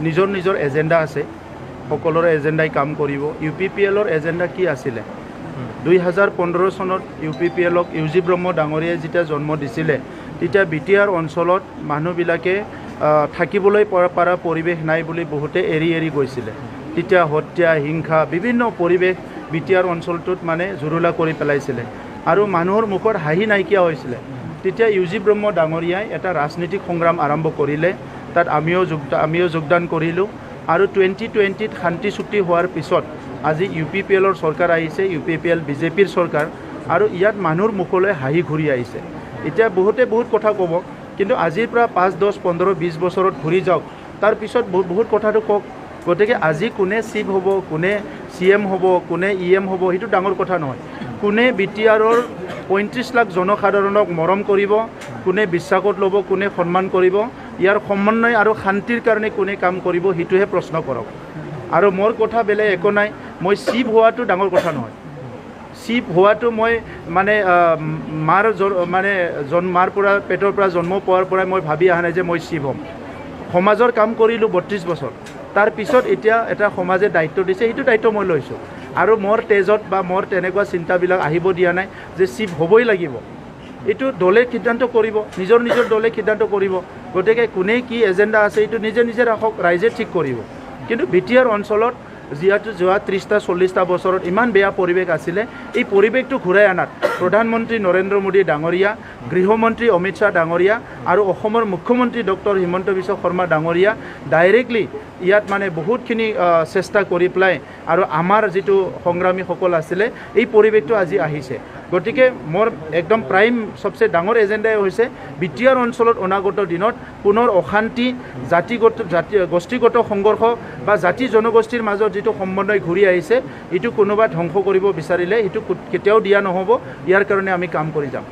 নিজৰ নিজৰ এজেণ্ডা আছে সকলোৰে এজেণ্ডাই কাম কৰিব UPPLৰ এজেণ্ডা কি আছিলে 2015 চনত UPPLক UG ব্ৰহ্ম ডাঙৰীয়াই যেতিয়া জন্ম দিছিলে তেতিয়া BTR অঞ্চলত মানুহবিলাকে থাকিবলৈ পৰা পৰিৱেশ নাই বুলি বহুতে এৰি গৈছিলে তেতিয়া হত্যা হিংসা বিভিন্ন পৰিৱেশ BTR অঞ্চলটোত মানে জুৰুলা কৰি পেলাইছিলে আৰু মানুহৰ মুখত হাঁহি নাইকিয়া হৈছিলে তেতিয়া UG ব্ৰহ্ম ডাঙৰীয়াই এটা ৰাজনৈতিক সংগ্ৰাম আৰম্ভ কৰিলে তাত আমিও যোগদান কৰিলোঁ আৰু 2020ত শান্তি চুক্তি হোৱাৰ পিছত আজি UPPLৰ চৰকাৰ আহিছে UPPL BJPৰ চৰকাৰ আৰু ইয়াত মানুহৰ মুখলৈ হাঁহি ঘূৰি আহিছে এতিয়া বহুতে বহুত কথা ক'ব কিন্তু আজিৰ পৰা 5 10 15 20 বছৰত ঘূৰি যাওক তাৰ পিছত বহুত কথাটো কওক গতিকে আজি কোনে চিফ হ'ব কোনে CM হ'ব কোনে EM হ'ব সেইটো ডাঙৰ কথা নহয় কোনে BTRৰ 35 লাখ জনসাধাৰণক মৰম কৰিব কোনে বিশ্বাসত ল'ব কোনে সন্মান কৰিব ইয়াৰ সমন্বয় আৰু শান্তিৰ কাৰণে কোনে কাম কৰিব সেইটোহে প্ৰশ্ন কৰক আৰু মোৰ কথা বেলেগ একো নাই মই চিফ হোৱাটো ডাঙৰ কথা নহয় চিফ হোৱাটো মই মানে মাৰ পৰা পেটৰ পৰা জন্ম পোৱাৰ পৰাই মই ভাবি অহা নাই যে মই চিফ হ'ম সমাজৰ কাম কৰিলোঁ 32 বছৰ তাৰ পিছত এতিয়া এটা সমাজে দায়িত্ব দিছে সেইটো দায়িত্ব মই লৈছোঁ আৰু মোৰ তেজত বা মোৰ তেনেকুৱা চিন্তাবিলাক আহিব দিয়া নাই যে চিফ হ'বই লাগিব এইটো দলে সিদ্ধান্ত কৰিব নিজৰ দলে সিদ্ধান্ত কৰিব গতিকে কোনে কি এজেণ্ডা আছে এইটো নিজে ৰাখক ৰাইজে ঠিক কৰিব কিন্তু BTR অঞ্চলত যিহেতু যোৱা 30টা 40টা বছৰত ইমান বেয়া পৰিৱেশ আছিলে এই পৰিৱেশটো ঘূৰাই আনাত প্ৰধানমন্ত্ৰী নৰেন্দ্ৰ মোদী ডাঙৰীয়া গৃহমন্ত্ৰী অমিত শ্বাহ ডাঙৰীয়া আৰু অসমৰ মুখ্যমন্ত্ৰী ডক্টৰ হিমন্ত বিশ্ব শৰ্মা ডাঙৰীয়া ডাইৰেক্টলি ইয়াত মানে বহুতখিনি চেষ্টা কৰি পেলাই আৰু আমাৰ যিটো সংগ্ৰামীসকল আছিলে এই পৰিৱেশটো আজি আহিছে গতিকে মোৰ একদম প্ৰাইম সবচে ডাঙৰ এজেণ্ডাই হৈছে BTR অঞ্চলত অনাগত দিনত পুনৰ অশান্তি গোষ্ঠীগত সংঘৰ্ষ বা জাতি জনগোষ্ঠীৰ মাজত যিটো সমন্বয় ঘূৰি আহিছে এইটো কোনোবা ধ্বংস কৰিব বিচাৰিলে এইটো কেতিয়াও দিয়া নহ'ব ইয়াৰ কাৰণে আমি কাম কৰি যাম